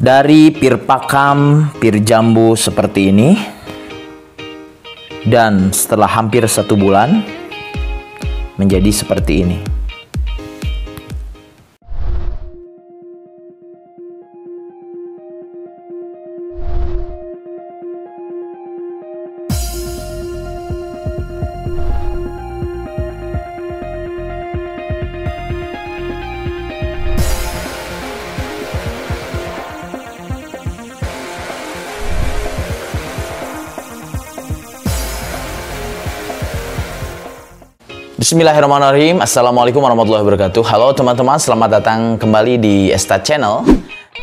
Dari pir pakam, pir jambu seperti ini. Dan setelah hampir 1 bulan menjadi seperti ini. Bismillahirrahmanirrahim. Assalamualaikum warahmatullahi wabarakatuh. Halo teman-teman, selamat datang kembali di Esta Channel.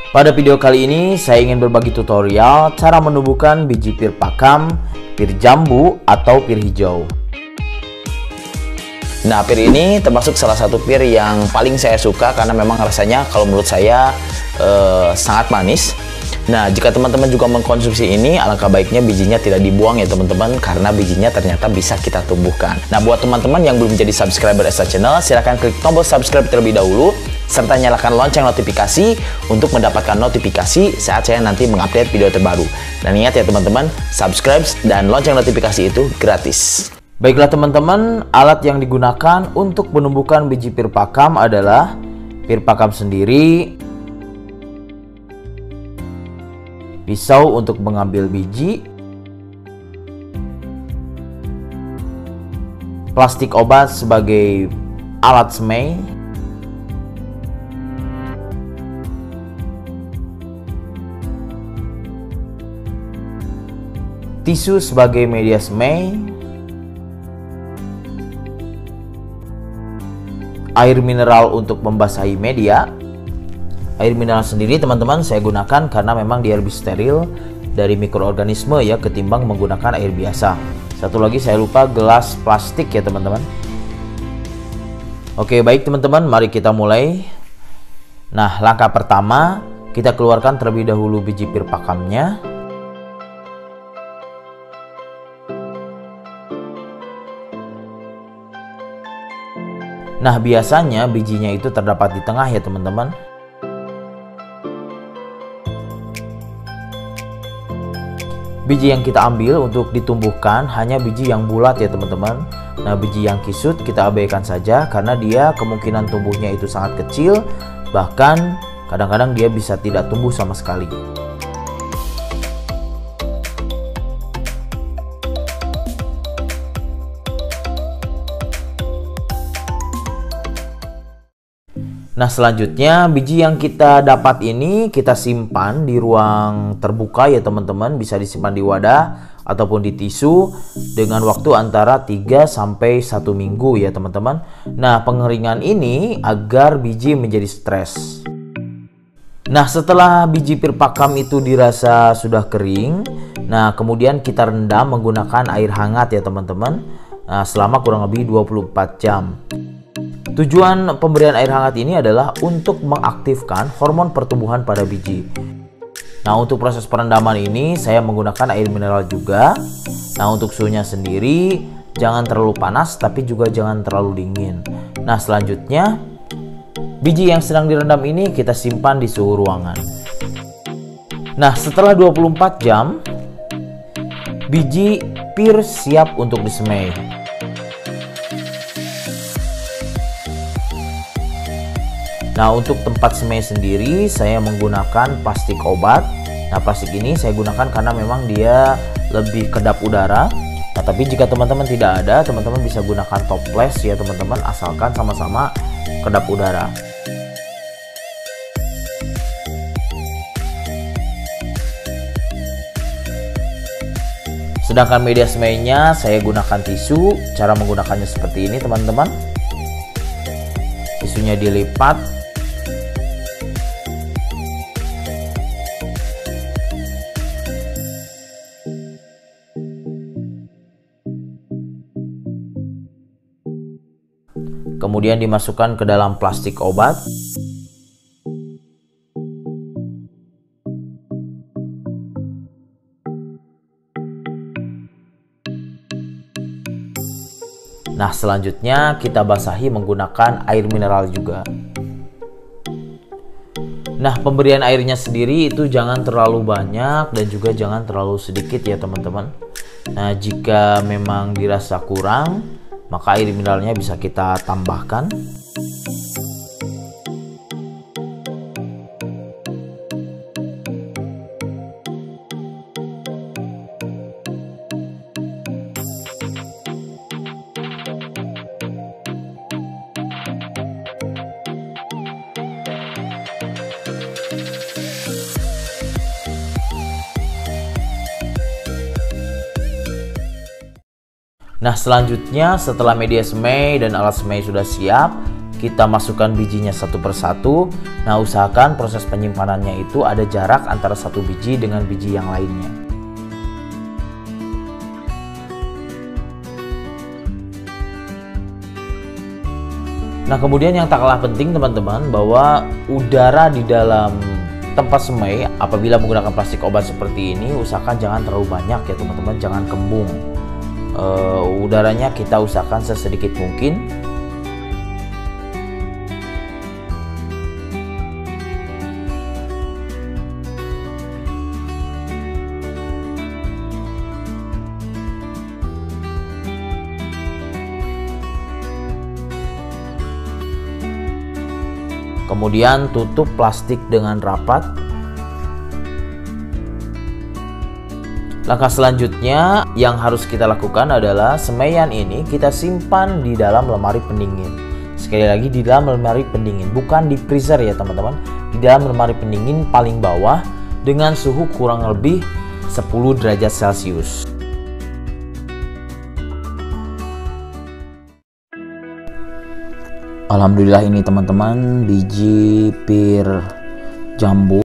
Pada video kali ini saya ingin berbagi tutorial cara menumbuhkan biji pir pakam, pir jambu atau pir hijau. Nah, pir ini termasuk salah satu pir yang paling saya suka karena memang rasanya kalau menurut saya sangat manis. Nah, jika teman-teman juga mengkonsumsi ini, alangkah baiknya bijinya tidak dibuang ya teman-teman, karena bijinya ternyata bisa kita tumbuhkan. Nah, buat teman-teman yang belum menjadi subscriber Esta Channel, silahkan klik tombol subscribe terlebih dahulu, serta nyalakan lonceng notifikasi untuk mendapatkan notifikasi saat saya nanti mengupdate video terbaru. Dan ingat ya teman-teman, subscribe dan lonceng notifikasi itu gratis. Baiklah teman-teman, alat yang digunakan untuk menumbuhkan biji pir pakam adalah pir pakam sendiri, pisau untuk mengambil biji, plastik obat sebagai alat semai, tisu sebagai media semai, air mineral untuk membasahi media. Air mineral sendiri teman-teman saya gunakan karena memang dia lebih steril dari mikroorganisme ya ketimbang menggunakan air biasa. Satu lagi saya lupa, gelas plastik ya teman-teman. Oke, baik teman-teman, mari kita mulai. Nah, langkah pertama kita keluarkan terlebih dahulu biji pir pakamnya. Nah, biasanya bijinya itu terdapat di tengah ya teman-teman. Biji yang kita ambil untuk ditumbuhkan hanya biji yang bulat ya teman-teman. Nah, biji yang kisut kita abaikan saja karena dia kemungkinan tumbuhnya itu sangat kecil, bahkan kadang-kadang dia bisa tidak tumbuh sama sekali. Nah, selanjutnya biji yang kita dapat ini kita simpan di ruang terbuka ya teman-teman, bisa disimpan di wadah ataupun di tisu dengan waktu antara 3 sampai 1 minggu ya teman-teman. Nah, pengeringan ini agar biji menjadi stres. Nah, setelah biji pir pakam itu dirasa sudah kering, nah kemudian kita rendam menggunakan air hangat ya teman-teman. Nah, selama kurang lebih 24 jam. Tujuan pemberian air hangat ini adalah untuk mengaktifkan hormon pertumbuhan pada biji. Nah, untuk proses perendaman ini saya menggunakan air mineral juga. Nah, untuk suhunya sendiri jangan terlalu panas tapi juga jangan terlalu dingin. Nah, selanjutnya biji yang sedang direndam ini kita simpan di suhu ruangan. Nah, setelah 24 jam biji pir siap untuk disemai. Nah, untuk tempat semai sendiri saya menggunakan plastik obat. Nah, plastik ini saya gunakan karena memang dia lebih kedap udara. Nah, tapi jika teman-teman tidak ada, teman-teman bisa gunakan toples ya teman-teman, asalkan sama-sama kedap udara. Sedangkan media semainya saya gunakan tisu. Cara menggunakannya seperti ini teman-teman. Tisunya dilipat. Kemudian dimasukkan ke dalam plastik obat. Nah, selanjutnya kita basahi menggunakan air mineral juga. Nah, pemberian airnya sendiri itu jangan terlalu banyak dan juga jangan terlalu sedikit ya teman-teman. Nah, jika memang dirasa kurang, maka air mineralnya bisa kita tambahkan. Nah, selanjutnya setelah media semai dan alat semai sudah siap, kita masukkan bijinya satu persatu. Nah, usahakan proses penyimpanannya itu ada jarak antara satu biji dengan biji yang lainnya. Nah, kemudian yang tak kalah penting teman-teman, bahwa udara di dalam tempat semai apabila menggunakan plastik obat seperti ini, usahakan jangan terlalu banyak ya teman-teman, jangan kembung. Udaranya kita usahakan sesedikit mungkin. Kemudian tutup plastik dengan rapat. Langkah selanjutnya yang harus kita lakukan adalah semaian ini kita simpan di dalam lemari pendingin. Sekali lagi, di dalam lemari pendingin, bukan di freezer ya teman-teman. Di dalam lemari pendingin paling bawah dengan suhu kurang lebih 10 derajat Celcius. Alhamdulillah ini teman-teman biji pir jambu.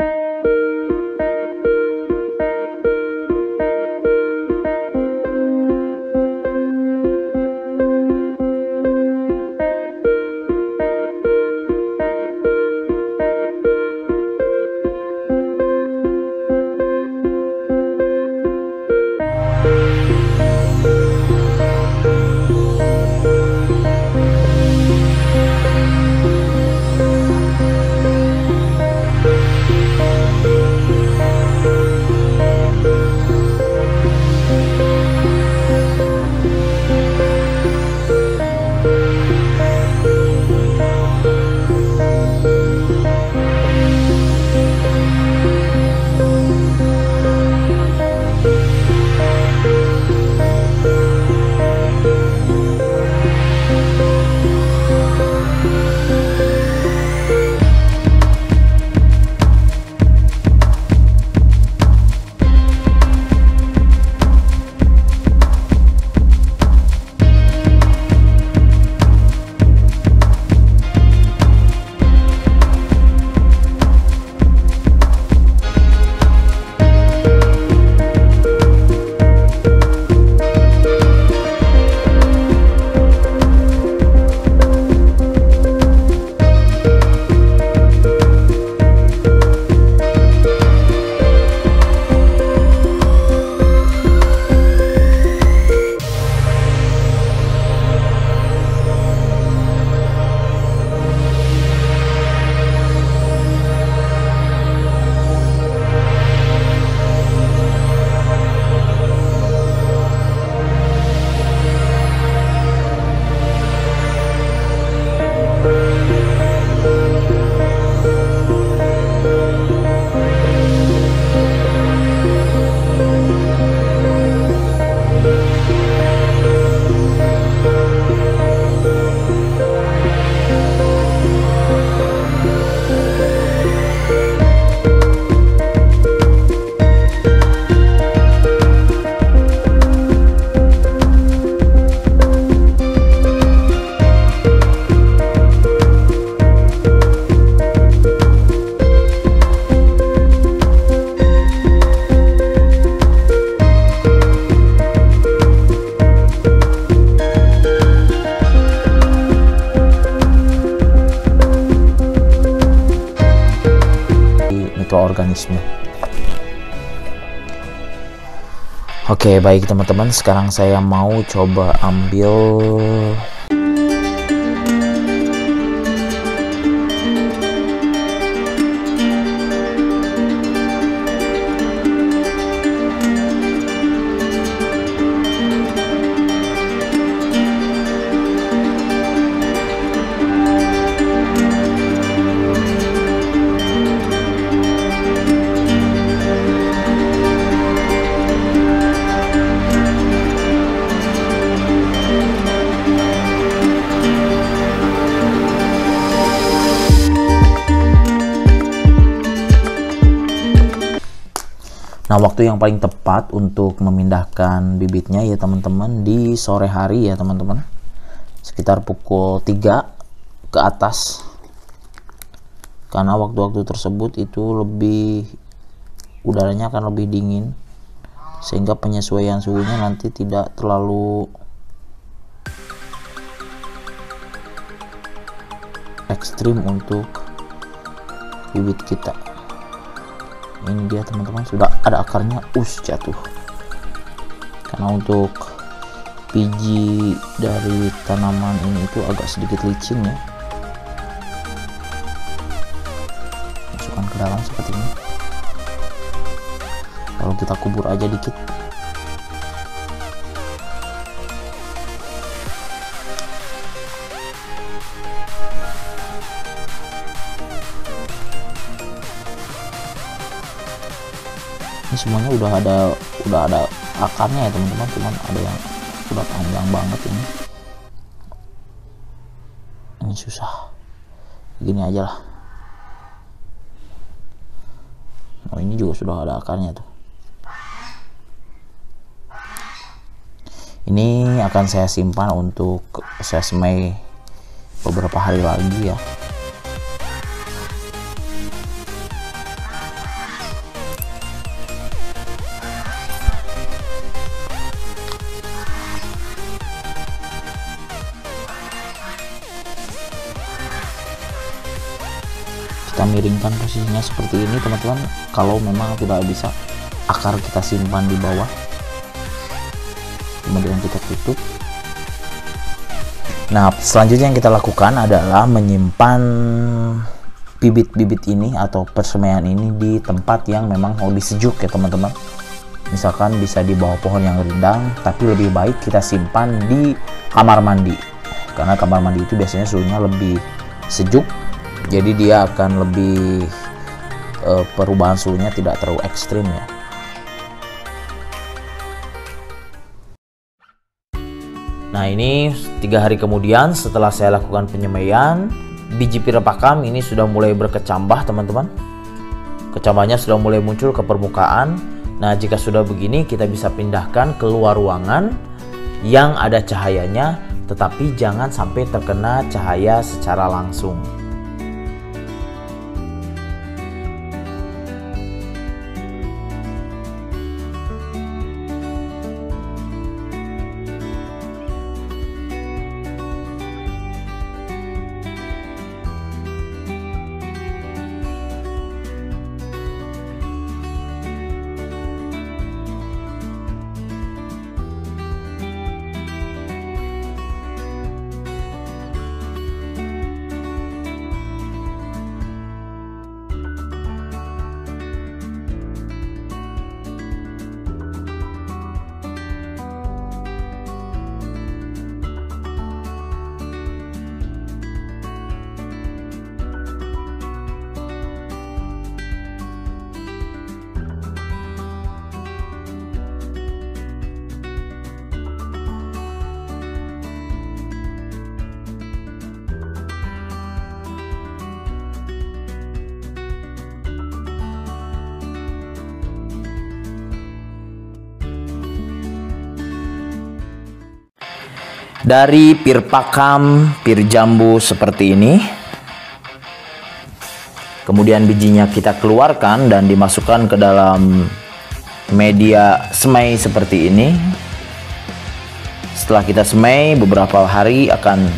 Mikroorganisme. Oke, baik teman-teman, sekarang saya mau coba ambil Nah, waktu yang paling tepat untuk memindahkan bibitnya ya teman-teman di sore hari ya teman-teman, sekitar pukul 3 ke atas, karena waktu-waktu tersebut itu udaranya akan lebih dingin, sehingga penyesuaian suhunya nanti tidak terlalu ekstrim untuk bibit kita. Ini dia teman-teman, sudah ada akarnya, jatuh. Karena untuk biji dari tanaman ini itu agak sedikit licin ya, masukkan ke dalam seperti ini, lalu kita kubur aja dikit. Ini semuanya udah ada akarnya ya teman-teman, cuman ada yang udah panjang banget ini susah, gini aja lah. Oh, ini juga sudah ada akarnya tuh. Ini akan saya simpan untuk saya semai beberapa hari lagi ya. Kita miringkan posisinya seperti ini teman-teman, kalau memang tidak bisa akar kita simpan di bawah, kemudian kita tutup. Nah, selanjutnya yang kita lakukan adalah menyimpan bibit-bibit ini atau persemaian ini di tempat yang memang lebih sejuk ya teman-teman. Misalkan bisa di bawah pohon yang rindang, tapi lebih baik kita simpan di kamar mandi, karena kamar mandi itu biasanya suhunya lebih sejuk, jadi dia akan lebih perubahan suhunya tidak terlalu ekstrim ya. Nah, ini 3 hari kemudian setelah saya lakukan penyemaian, biji pira pakam ini sudah mulai berkecambah teman-teman. Kecambahnya sudah mulai muncul ke permukaan. Nah, jika sudah begini kita bisa pindahkan keluar ruangan yang ada cahayanya, tetapi jangan sampai terkena cahaya secara langsung. Dari pir pakam, pir jambu seperti ini. Kemudian bijinya kita keluarkan dan dimasukkan ke dalam media semai seperti ini. Setelah kita semai, beberapa hari akan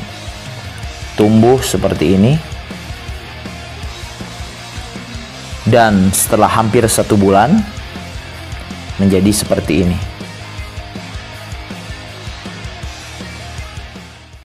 tumbuh seperti ini. Dan setelah hampir 1 bulan menjadi seperti ini.